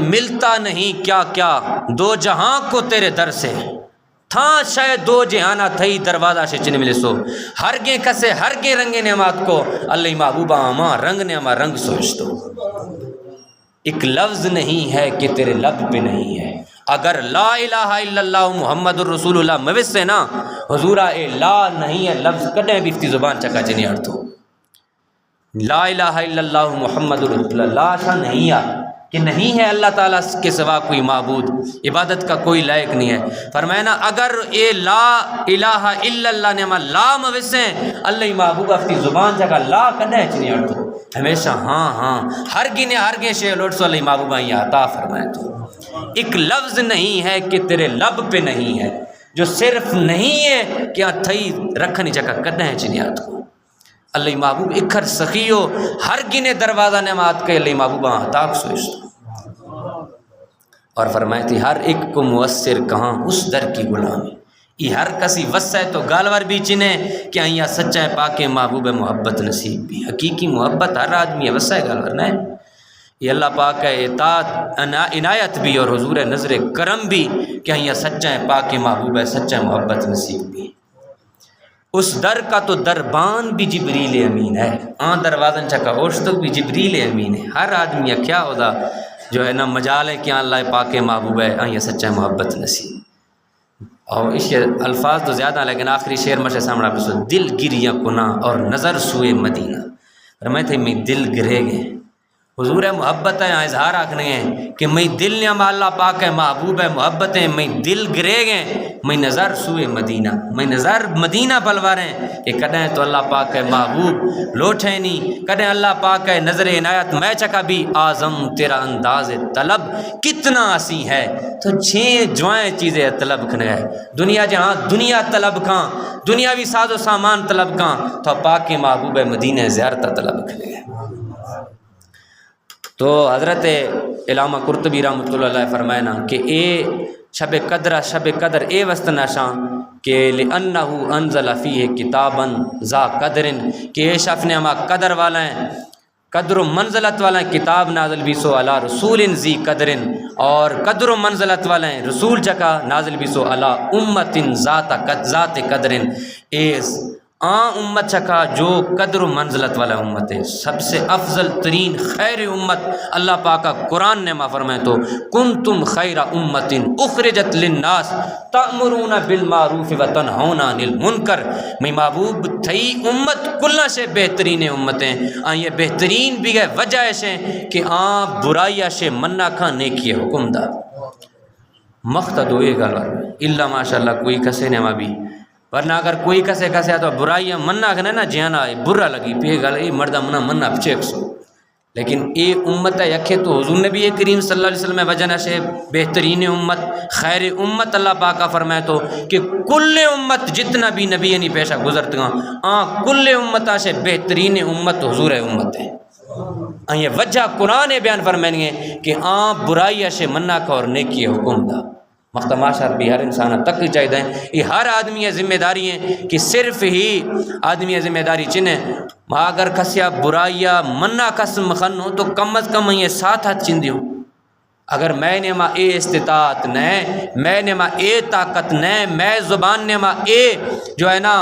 ملتا نہیں کیا کیا دو جہاں کو تیرے در سے تھا شاید دو جہانا تھئی دروازہ سے چن ملے سو ہرگے کسے ہرگے رنگ نعمات کو اللہ محبوبہ آما رنگ نعمہ رنگ سوچ دو. ایک لفظ نہیں ہے کہ تیرے لب پہ نہیں ہے. اگر لا الہ الا اللہ محمد الرسول اللہ موس ہے نا حضورہ اے لا نہیں ہے لفظ کدیں بھی افتی زبان چکا چنی ارتھو لا الہ الا اللہ محمد الرسول اللہ لا شاہ نہیں ہے کہ نہیں ہے اللہ تعالیٰ کے سوا کوئی معبود عبادت کا کوئی لائق نہیں ہے. فرمایا نا اگر اے لا الہ الا اللہ نے لا موسیں اللہ محبوب افتی زبان جگہ لا کدیں چنی ارتھو ہمیشہ ہاں ہاں ہر گنے ہر گے شے لوٹ سو اللہ محبوبہ یہ عطا فرمائے. تو ایک لفظ نہیں ہے کہ تیرے لب پہ نہیں ہے جو صرف نہیں ہے کہ تھئی رکھنی جگہ کدیں چنی ارتھو اللہ محبوب اکھر سخیو ہر گنے دروازہ نعمات کے اللہ محبوبہ عطا سوچ. اور فرمائے تھی ہر ایک کو مؤثر کہاں اس در کی غلامی یہ ہر کسی وسع تو گالور بھی چنے کہ آئیا سچا پاک محبوب محبت نصیب بھی حقیقی محبت ہر آدمی ہے وسع گالور نہیں یہ اللہ پاک ہے اطاعت عنایت بھی اور حضور نظر کرم بھی کہ آئیا سچا پاک محبوب ہے سچا محبت نصیب بھی. اس در کا تو دربان بھی جبریل امین ہے دروازن چکا اوشتو بھی جبریل امین ہے. ہر آدمی کیا ہوتا جو ہے نا مجال ہے کہ اللہ پاک محبوب ہے یہ سچا محبت نصیب. اور اس الفاظ تو زیادہ لیکن آخری شعر مجھے سامنے آپ سو دل گریا کنا اور نظر سوئے مدینہ فرمائے تھے میں دل گرے گئے حضور محبت ہے اظہار آکھنے ہیں کہ میں دل نے اللہ پاک ہے محبوب ہے محبت ہے میں دل گرے گئے میں نظر سوئے مدینہ میں نظر مدینہ پلواریں کہ کدیں تو اللہ پاک ہے محبوب لوٹے نہیں کدیں اللہ پاک ہے نظر عنایت میں چکا بھی اعظم تیرا انداز طلب کتنا اسی ہے تو چھ جوائیں چیزیں طلب کھنے ہے دنیا جہاں دنیا طلب کھاں دنیاوی ساز و سامان طلب کھاں تو پاک محبوب مدینہ زیارت طلب کھنے ہے. تو حضرت علامہ قرطبی رحمۃ اللہ علیہ فرمائنا کہ اے شب قدر اے وسط نشاں کہ لِأَنَّهُ أَنزَلَ فِيهِ كِتَابًا ذَا قَدْرٍ کہ اے شف نے ہما قدر والا ہیں قدر و منزلت والا ہیں کتاب نازل بھی سو علی رسول ذی قدر اور قدر و منزلت والا ہیں رسول چکا نازل بھی سو علی امت ذات قدر ایز امت چکا جو قدر و منزلت والا امت ہے سب سے افضل ترین خیر امت اللہ پاک کا قرآن نے ما فرمائے تو کنتم خیر امت اخرجت للناس تأمرون بالمعروف وتنہون عن المنکر میں محبوب تھئی امت کلہ سے بہترین امتیں یہ بہترین بھی ہے وجہ سے کہ برائیہ سے منع کھا نیکی حکم دا مقتد ہوئے گا اللہ ماشاءاللہ کوئی کسے نے ما بھی ورنہ اگر کوئی کسے تو برائیاں منع کھنے نا جانا برا لگی پہ گل اے مردہ منع پچھے سو لیکن اے امت ہے یکھے تو حضور نبی کریم صلی اللہ علیہ وسلم وجہ سے بہترین امت خیر امت اللہ پاکہ فرمائے تو کہ کل امت جتنا بھی نبی نہیں پیشہ گزرتے ہیں کل امتہ سے بہترین امت حضور امت ہے یہ وجہ قرآن بیان فرمائیں گے کہ برائی سے منع کا اور نیکی حکم دا مختماشر بھی ہر انسان تک چاہیے یہ ہر آدمی ذمہ داری ہے کہ صرف ہی آدمی ذمہ داری چنے اگر کسیا برائیا منع قسم خن ہو تو کم از کم یہ ساتھ ہاتھ چندی ہو اگر میں نے ماں اے استطاعت نہ میں نے ماں اے طاقت نہ میں زبان نے ماں اے جو ہے نا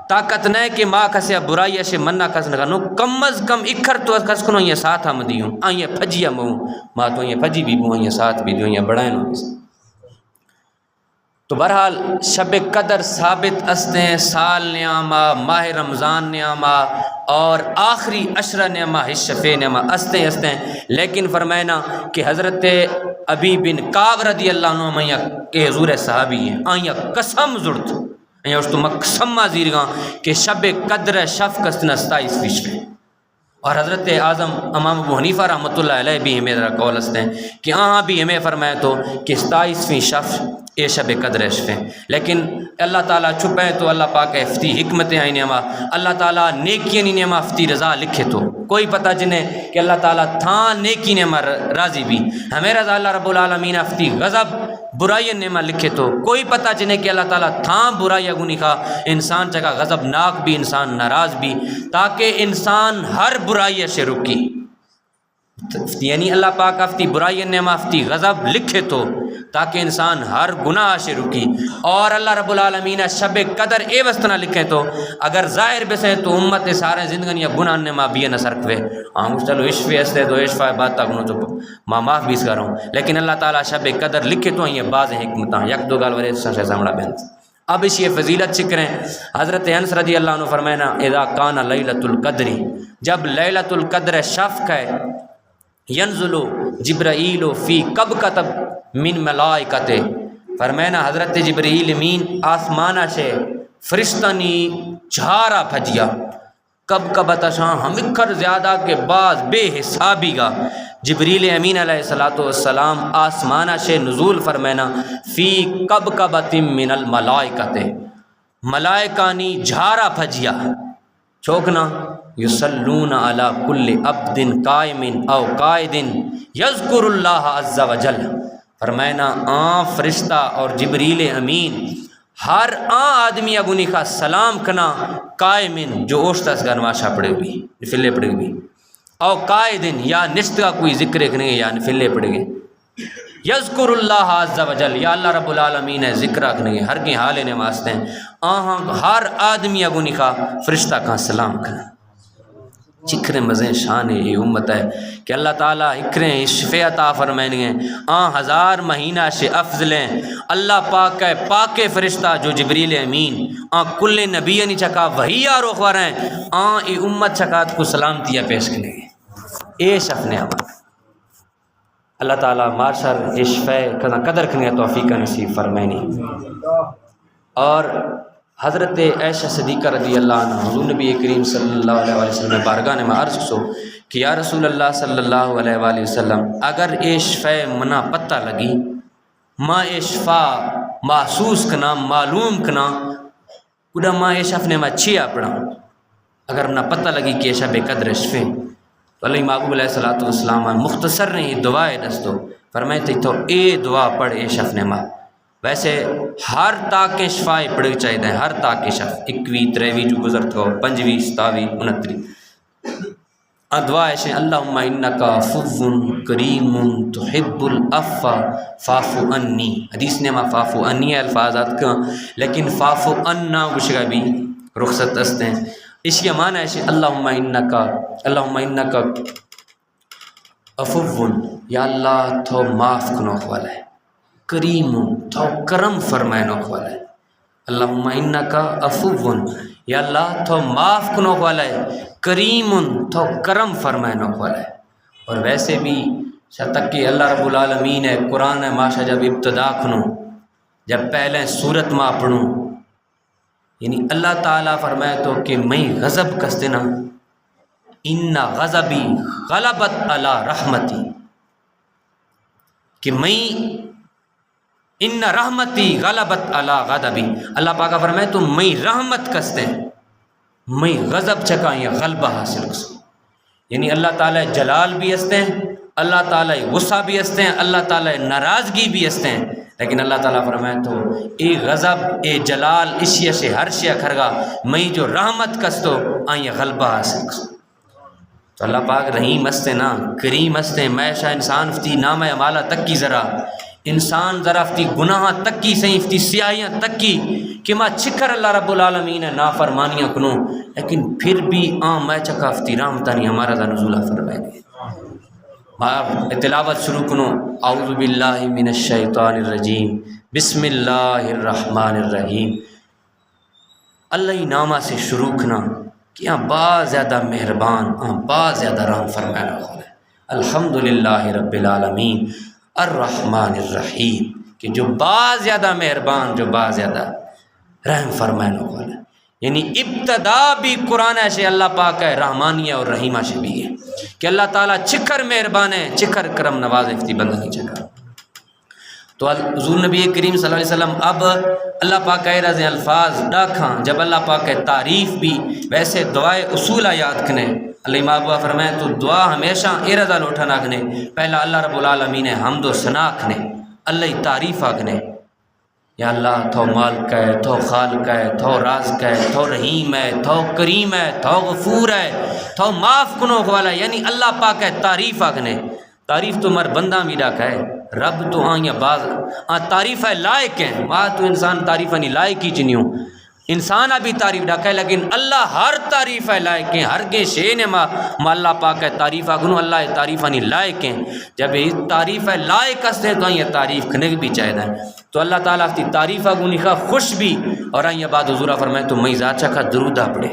طاقت نہ کہ ماں کسیا برائیا سے منع قسم خن ہو کم از کم اکھر تو کس کنو یہ ساتھ ہم دی ہوں یہ پھجیا موں ماں تو یہ پھجی بھی بوں یہ ساتھ بھی دیوں یہ بڑھائیں ہوں. تو بہرحال شب قدر ثابت استیں سال نیامہ ماہ رمضان نیامہ اور آخری عشرہ نیامہ حشف نیامہ استیں لیکن فرمائنا کہ حضرت ابی بن کعب رضی اللہ عنہ میں کہ حضور صحابی ہیں آئیا قسم زرد آئیا اس تو مقسمہ زیرگاں کہ شب قدر شف کستن 27 فیشویں اور حضرت اعظم امام ابو حنیفہ رحمۃ اللہ علیہ بھی ہمیں ذرا قول استیں کہ بھی ہمیں فرمایا تو کہ 27ویں شف اے شب قدر شفیں لیکن اللہ تعالیٰ چھپیں تو اللہ پاک افتی حکمتیں آئیں نعمہ اللہ تعالیٰ نیکی نعمہ افتی رضا لکھے تو کوئی پتہ جنہیں کہ اللہ تعالیٰ تھا نیکی نعمہ راضی بھی ہمیں رضا اللہ رب العالمین افتی غضب برائی نعمہ لکھے تو کوئی پتہ جنہیں کہ اللہ تعالیٰ تھا برائی گنی خواہ انسان جگہ غضب ناک بھی انسان ناراض بھی تاکہ انسان ہر برائی سے رکی یعنی اللہ پاک افتی برائی نعمہ افتی غضب لکھے تو تاکہ انسان ہر گناہ سے رکی، اور اللہ رب العالمین شب قدر اے وسط نہ لکھیں تو اگر ظاہر بسے تو امت سارے زندگی یا گناہ نعمہ بھی نہ سرکوے چلو عشفے ہستے تو عشفہ بات تک تو ماں معاف بھی کر رہا ہوں، لیکن اللہ تعالیٰ شب قدر لکھے تو یہ بعض حکمتاں یک دو گال ورے سامڑا بہن۔ اب اس یہ فضیلت چکریں حضرت انس رضی اللہ عنہ فرمائنا اذا کان لیلۃ القدر، جب لیلۃ القدر شفق ہے، ینزل جبرائیل فی کبکتب من ملائکت، فرمائنا حضرت جبرائیل امین آسمانہ سے فرشتانی جھارا پھجیا، کب کبت شاں ہمکر زیادہ کے بعد بے حسابی گا، جبریل امین علیہ السلام آسمانہ سے نزول فرمائنا فی کب کبت من الملائکت، ملائکانی جھارا پھجیا چوکنا، یصلون علی کل عبد قائم او قائد یذکر اللہ عز وجل، فرمائنا فرشتہ اور جبریل امین ہر آدمی اگنی کا سلام کنا قائمن جو اوشتس کا نواشا پڑے ہوئی نفلے پڑے ہوئی، او قائدن یا نشت کا کوئی ذکر کرنے یا نفلے پڑے گئے، یذکر اللہ عز وجل یا اللہ رب العالمین ہے ذکر کرنے ہر کی حال نے واسطے ہر آدمی اگنی کا فرشتہ کا سلام کنا۔ چکھرے مزیں شان یہ امت ہے کہ اللہ تعالیٰ اکریں شفے عطا فرمائیں گے ہزار مہینہ سے افضل ہیں، اللہ پاک ہے پاک فرشتہ جو جبریل امین کل نبی نہیں چکا وہی روخوار ہیں ای امت چکات کو سلامتیاں پیش کریں گے، اے شف نے ہمارا اللہ تعالیٰ مارشر شفے قدر کرنے توفیق نصیب فرمائنی۔ اور حضرت عائشہ صدیقہ رضی اللہ عنہ حضور نبی کریم صلی اللہ علیہ وآلہ وسلم بارگاہ میں عرض سو کہ یا رسول اللہ صلی اللہ علیہ وآلہ وسلم اگر اے شفے منا پتہ لگی ما اے شفا محسوس کنا معلوم کنا ادا ما اے شف نے ما چھیا پڑھا، اگر منا پتہ لگی کہ اے شب قدر شفے تو اللہ محبوب علیہ السلام مختصر نے یہ دعائے دستو فرمائے تھی تو اے دعا پڑھ اے شف نے ما، ویسے ہر تاکہ شفائے پڑھ چاہیے ہر تاکہ شف 21 23 جو گزرت ہو 25 27 29 دعا ہے اللہم انکا عفو کریم تحب العفو فاعف عنی، حدیث نے ما فاعف عنی الفاظات کا لیکن فاعف عنا گشگا بھی رخصت استے ہیں، اس کے معنی ہے اللہم انکا عفو یا اللہ تو معاف کنو والا ہے، کریم تو کرم فرمائنو والا ہے، اللہم انکا عفو یا اللہ تو معاف کنو والا ہے، کریم تو کرم فرمائنو والا ہے۔ اور ویسے بھی تک کہ اللہ رب العالمین ہے قرآن ہے ماشا جب ابتدا کنو جب پہلے صورت ماں پڑھوں یعنی اللہ تعالیٰ فرمائے تو کہ میں غضب کستنا ان غضبی غلبت علی رحمتی، کہ میں ان رحمتی غلبت علی غضبی، اللہ پاکہ فرمائے تو میں رحمت کستے میں غضب چکا یا غلبہ حاصل کسوں، یعنی اللہ تعالیٰ جلال بھی ہستے ہیں، اللہ تعالیٰ غصہ بھی ہستے ہیں، اللہ تعالیٰ ناراضگی بھی ہستے ہیں، لیکن اللہ تعالیٰ فرمائے تو اے غضب اے جلال اشیاء سے ہر شیعہ کھرگا میں جو رحمت کستو آئیں غلبہ حاصل کسوں۔ تو اللہ پاک رحیم ہستے نا کریم ہستے، میں شاہ انسان فتی نام عمالہ تک کی ذرا انسان ذرا فتی گناہ تک کی صحیح فتی سیاہیاں تک کی کہ ماں چھکر اللہ رب العالمین ہے نافرمانیاں کنوں، لیکن پھر بھی میں چکا فتی رحمتانی ہمارا ذا نزولہ فرمائے گے۔ تلاوت شروع کنو اعوذ باللہ من الشیطان الرجیم بسم اللہ الرحمن الرحیم، اللہ نامہ سے شروع کنا کہ بہت زیادہ مہربان بہت زیادہ رحم فرمانے والا ہے، الحمدللہ رب العالمین الرحمن الرحیم، کہ جو بہت زیادہ مہربان جو بہت زیادہ رحم فرمانے والا ہے، یعنی ابتدا بھی قرآن سے اللہ پاک ہے رحمانیہ اور رحیمہ سے بھی ہے کہ اللہ تعالیٰ چکر مہربان ہے چکر کرم نواز افتی بندہ نہیں چکر۔ تو حضور نبی کریم صلی اللہ علیہ وسلم اب اللہ پاک کا رض الفاظ ڈاکھاں جب اللہ پاک ہے تعریف بھی ویسے دعائے اصولہ یاد کنے، اللہ محبوبہ فرمائے تو دعا ہمیشہ اے رضا لوٹھا نہ کنے، پہلا اللہ رب العالمین حمد و ثنا کنے، اللہ تعریف آکنے، یا اللہ تھو مالک ہے، تھو خالق ہے، تھو رازق ہے، تھو رحیم ہے، تھو کریم ہے، تھو غفور ہے، تھو معاف کنو والا، یعنی اللہ پاک ہے تعریف آگنے تعریف تو مر بندہ بھی ڈاکا ہے رب تو آئیں باز تعریف ہے لائق ہیں ماں تو انسان تعریف نہیں لائق ہی چنیوں انسان ابھی تعریف ڈاکا ہے، لیکن اللہ ہر تعریف ہے لائق ہیں، ہر کے شے نے ماں اللہ پاک ہے تعریف آگنو اللہ تعریف نہیں لائق ہیں، جب یہ تعریف ہے لائق ہستے تو یہ تعریف کھنے بھی چاہیے ہے، تو اللہ تعالیٰ کی تعریف آگونی خواہ خوش بھی اور آئیں بعد حضورہ فرمائے تو میں ذات کا درودہ پڑھے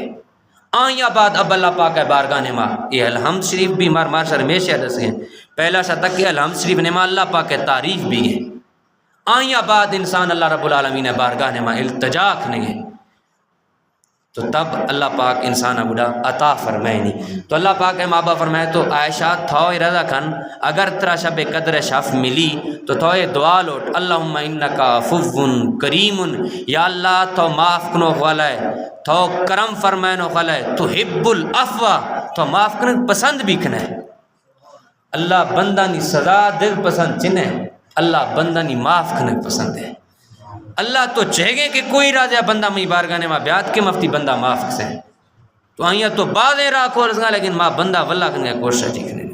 آئیں بعد اب اللہ پاک ہے بارگاہ نے ماں یہ الحمد شریف بھی مار شر میں شہدس ہیں پہلا شاہ تک کہ الحمد شریف نے ماں اللہ پاک ہے تعریف بھی ہے آئیں بعد انسان اللہ رب العالمین بارگاہ نے ماں التجا کھنے گے تو تب اللہ پاک انسان بڑا عطا فرمائے نہیں، تو اللہ پاک ہے مابا فرمائے تو عائشہ تھو رضا کھن اگر ترا شب قدر شف ملی تو تھو دعا لوٹ اللہم انکا عفو کریم، یا اللہ تو معاف کنو والا ہے، تو کرم فرمائنو والا ہے، تو حب العفو تو معاف کرنے پسند بھی کھنا ہے، اللہ بندہ نی سزا دل پسند چنے، اللہ بندہ نی معاف کرنے پسند ہے، اللہ تو چاہے کہ کوئی راجہ بندہ میں بارگانے ماں بیات کے مفتی بندہ معاف سے تو آئیاں تو بازیں راکھو رسگا لیکن ماں بندہ واللہ کرنے کوشش چکنے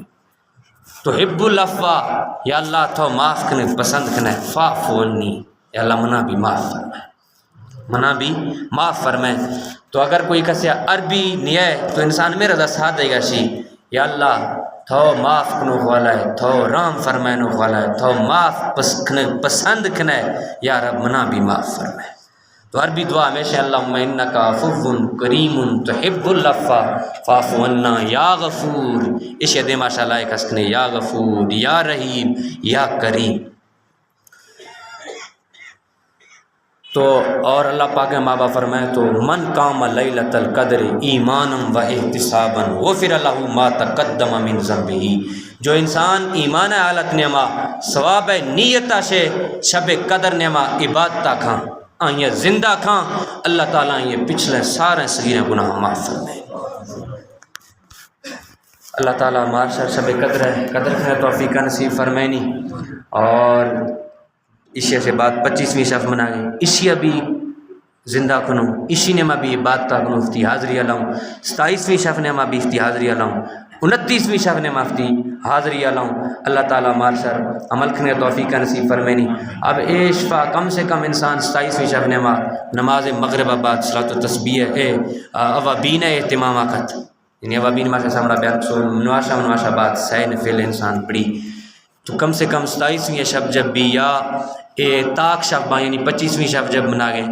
تو حب العفو یا اللہ تو معاف کرنے پسند کرنے فاعف عنی یا اللہ منا بھی معاف فرمائے منا بھی معاف فرمائے، تو اگر کوئی کسی عربی نہیں ہے تو انسان میرا دا ساتھ دے گا شی یا اللہ تھو معاف کنو والا ہے، تھو رام فرمائنو والا ہے، تھو معاف پسند کھنے یا رب منا بھی معاف فرمائے، تو عربی دعا ہمیشہ اللہم انکا عفو کریم تحب العفو فاعف عنا یا غفور، اس دے ماشاءاللہ ایک ہسکنے یا غفور یا رحیم یا کریم، تو اور اللہ پاک ماں با فرمائے تو من قام لیلۃ القدر ایمانا و احتسابا غفر له ما تقدم من ذنبہ، جو انسان ایمان حالت نعمہ ثواب نیتہ سے شب قدر نعمہ عبادتہ کھاں آئیں زندہ کھاں اللہ تعالیٰ یہ پچھلے سارے صغیر گناہ معاف فرمائے، اللہ تعالیٰ مارشر شب قدر ہے قدر کھنے توفیق نصیب فرمائنی، اور عشاء سے بعد 25ویں شب منا گئے عشاء بھی زندہ کنو اسی نے میں بھی عبادتہ کنو افتی حاضری علاؤں 27ویں شب نے میں بھی افتی حاضری علاؤں 29ویں شب نے میں افتی حاضری علاؤں، اللہ تعالیٰ مارشر عمل کھنے توفیق نصیب فرمائنی، اب اے شفا کم سے کم انسان 27ویں شب نے میں نماز مغرب بعد صلاۃ و تسبیح اوابین اہتمام آکت، یعنی اوابین ماشاء سامرا بیان سو منواشا بعد سہ نفل انسان پڑھی، تو کم سے کم 27ویں شب جب بھی یا تاک شب یعنی 25ویں شب جب منا گئے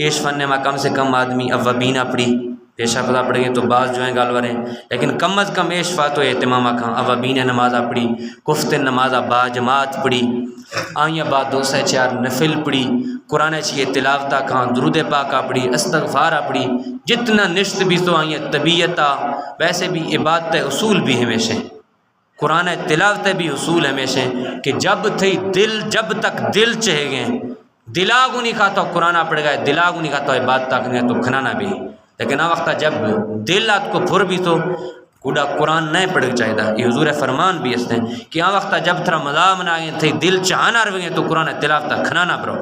ایش فن میں کم سے کم آدمی اوابینہ پڑھی پیشہ خدا پڑھ گئے تو بعض جو ہیں گالوریں، لیکن کم از کم ایش فاتو اہتمامہ کھاں اوابینہ نمازہ پڑھی کفت نمازہ با جماعت پڑھی آئیں بعد 204 نفل پڑھی قرآن چیئے تلاوتہ کھاں درود پاکہ پڑھی استغفارہ پڑھی جتنا نشت بھی تو آئیں طبیعتہ ویسے بھی عبادت اصول بھی ہمیشہ قرآن تلاوت بھی اصول ہمیشہ کہ جب تک دل چاہے گئے دلاغو نہیں کھاتا قرآن پڑھ گئے دلاغو نہیں کھاتا عبادت تک نہیں تو کھنانا بھی، لیکن آ وقت جب دل آپ کو پھر بھی تو کوڑا قرآن نہیں پڑھ چاہیے، یہ حضور فرمان بھی اس نے کہ آ وقت جب تھرا مزہ منا گئے تھے دل چاہنا روگے تو قرآن تلاوت کھنانا پڑو،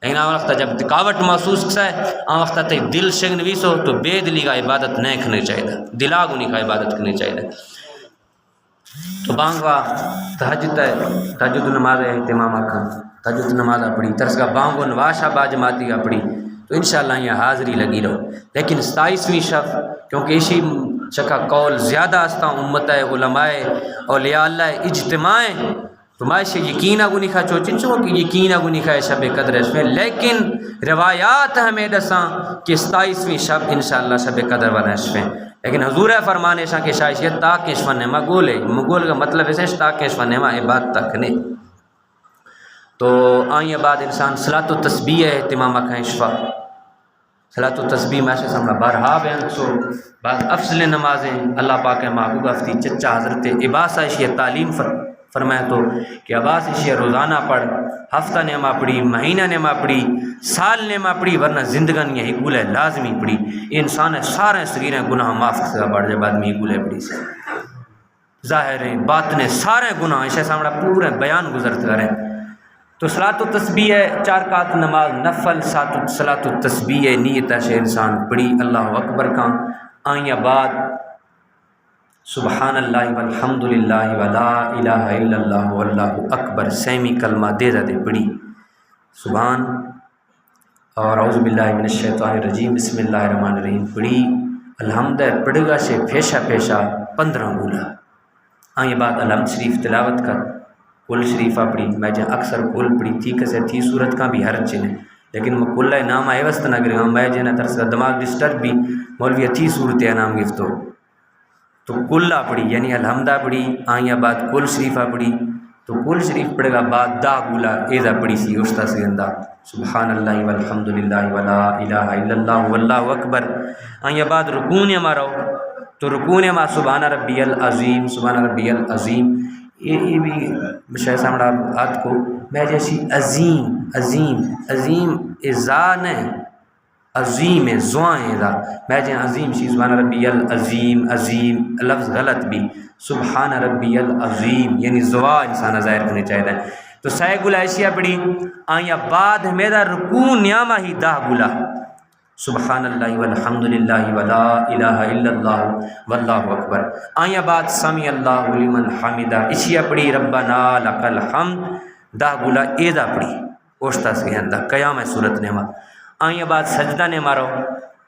لیکن آ وقت جب تھکاوٹ محسوس کسا ہے آ وقت تے دل شگن ویسو تو بے دلی کا عبادت نہیں کھنے چاہیے، دلاغو نہیں کا عبادت کرنی چاہیے، تو بانگوا تہجد نماز اہتمام کھاں تہجد نماز پڑھی ترس کا بانگو نواشا با جماعتی کا پڑھی تو انشاءاللہ یہ حاضری لگی رہو، لیکن 27ویں شب کیونکہ اسی شکا قول زیادہ استا امت علماء اولیاء اللہ اجتماع تو مائشہ یقین اگو نہیں کھا چوچن چو کہ یقین اگو نہیں کھا شب قدر اس میں، لیکن روایات ہمیں دساں کہ 27ویں شب انشاءاللہ شب قدر والا اس میں، لیکن حضور فرمانے شاہ کے شائشیت تاکش فنما مگول کا مطلب ہے تاکش فنما عبادت تک نے، تو آئیں بعد انسان صلاۃ و تسبیح اہتمام کھائیں شفا صلاۃ و تسبیح میں سے سامنا بارہا بیان سو بعد افضل نمازیں اللہ پاک محبوب افتی چچا حضرت عباس عائشہ تعلیم فرمائے تو کہ عباس عائشہ روزانہ پڑھ ہفتہ نعمہ پڑھی مہینہ نعمہ پڑھی سال نعمہ پڑھی ورنہ زندگان یہ حقول ہے لازمی پڑھی، انسان سارے صغیریں گناہ معاف سے بڑھ جب آدمی حقول ہے پڑھی سے ظاہر باطن سارے گناہ عائشہ سامنا پورے بیان گزرتے کریں، تو صلاۃ التسبیح ہے 4 رکعت نماز نفل صلاۃ التسبیح ہے نیت ہے انسان پڑھی اللہ اکبر کا آئیں بعد سبحان اللہ والحمد للہ ولا الہ الا اللہ واللہ اکبر سیمی کلمہ دے پڑھی سبحان اور اعوذ باللہ من الشیطان الرجیم بسم اللہ الرحمن الرحیم پڑھی الحمد پڑھگا سے پیشہ 15 گولا آئیں بعد الحمد شریف تلاوت کر کل شریفہ پڑھی میں جہاں اکثر کل پڑھی تھی کسے تھی صورت کا بھی ہر چنے لیکن میں کل نام آئے وسط نہ کریں میں جہاں ترس دماغ ڈسٹرب بھی مولوی تھی صورت نام گفتو تو کلہ پڑھی یعنی الحمدہ پڑھی آئیں بعد کل شریفہ پڑھی تو کل شریف پڑھے گا بعد 10 گولا ایزا پڑھی سی اشتا سے اندہ سبحان اللہ والحمد للہ ولا الہ الا اللہ واللہ اکبر آئیں بعد رکون ہمارا تو رکون ما سبحان ربی العظیم سبحان ربی العظیم یہ بھی شاید سامڑا آت کو میں جیسی عظیم عظیم عظیم ازان ہے عظیم زوائیں اذا میں جہاں عظیم شی سبحان ربی العظیم عظیم لفظ غلط بھی سبحان ربی العظیم یعنی زوا انسان ظاہر کرنے چاہیے تو سائے گلا ایشیا پڑھی آئیں بعد میرا رکوع نیامہ ہی 10 گلا سبحان اللہ والحمد للہ ولا الہ الا اللہ واللہ اکبر آئیں بعد سمی اللہ لمن حمدہ اشیا پڑھی ربنا لک الحمد 10 گلا ایدہ پڑھی اوشتا سے اندہ قیام ہے صورت نعمہ آئیں بعد سجدہ نے مارو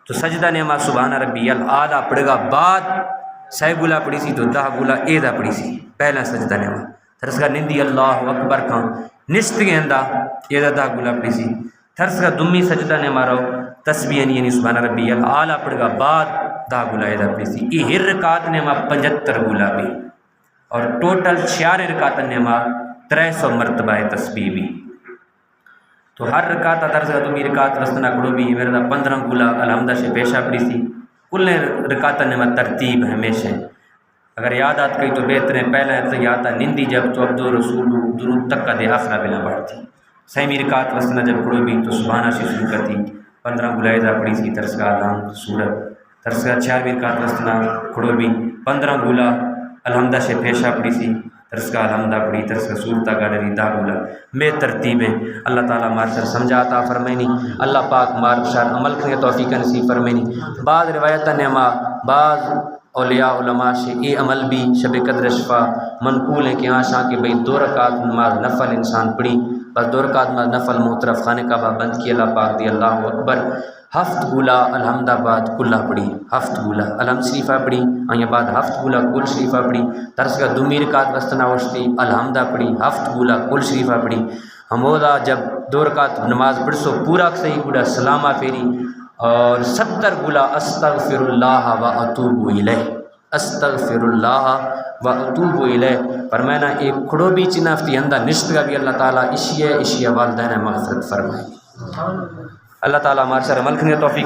تو سجدہ نے مار سبحان ربی الاعلیٰ پڑھے گا بعد سہ گلا پڑھی سی تو 10 گلا ایدہ پڑھی سی پہلا سجدہ نے مار ترس کا نندی اللہ اکبر کھاں نشت کے اندہ ایدہ 10 گلا پڑھی سی ترس کا دمی سجدہ نے مارو تسبیح یعنی سبحان ربی الاعلیٰ پڑھے گا بعد 10 گلا ایدہ پڑھی سی یہ ہر رکعت نے مار 75 گلا بھی اور ٹوٹل 6 رکعت نے مار 300 مرتبہ تسبیح بھی تو ہر رکعت طرز کا تمہیں رکعت وسطنا کڑو بھی میرے دا 15 گولا الحمدہ سے پیشہ پڑی سی کل رکعت نے میں ترتیب ہمیشہ اگر یاد آت کئی تو بہتر ہے پہلا ہے تو یاد آتا نندی جب تو عبد رسول درود تک کا دے آخرہ بلا بڑھتی سیمی رکعت وسطنا جب کڑو بھی تو سبحانہ سے شروع کرتی 15 گولا ایزا پڑی سی ترس کا الحمد سورت ترس کا 6 رکعت وسطنا کڑو بھی 15 گولا الحمدہ سے پیشہ پڑی سی ترس کا الحمدہ پڑھی ترس کا صورتہ کا ڈری 10 گولا میں ترتیبیں اللہ تعالیٰ مارشر سمجھاتا فرمینی اللہ پاک مارشر عمل کرنے توفیق نصیب فرمینی بعض روایت نعمہ بعض اولیاء علماء سے یہ عمل بھی شب قدر شفا منقول ہے کہ آشاں کہ بھئی 2 رکعت نماز نفل انسان پڑھی بس 2 رکعت نماز نفل محترف خانے کعبہ بند کی اللہ پاک دی اللہ اکبر 7 گولا الحمد آباد کلہ پڑھی 7 گولا الحمد شریفہ پڑھی آئیں بعد 7 گولا کل شریفہ پڑھی ترس کا دمی رکعت وسطنا وشتی الحمدہ پڑھی 7 گولا کل شریفہ پڑھی ہمودا جب 2 رکعت نماز پڑھ سو پورا صحیح گولا سلامہ پھیری اور 70 گولا استغفر اللہ و اتوب الیہ استغفر اللہ و اتوب الیہ پر میں نے ایک کھڑو بھی چنافتی اندہ نشت کا بھی اللہ تعالیٰ اشیاء والدین مغفرت فرمائے اللہ تعالیٰ ہمارے سر عمل کرنے توفیق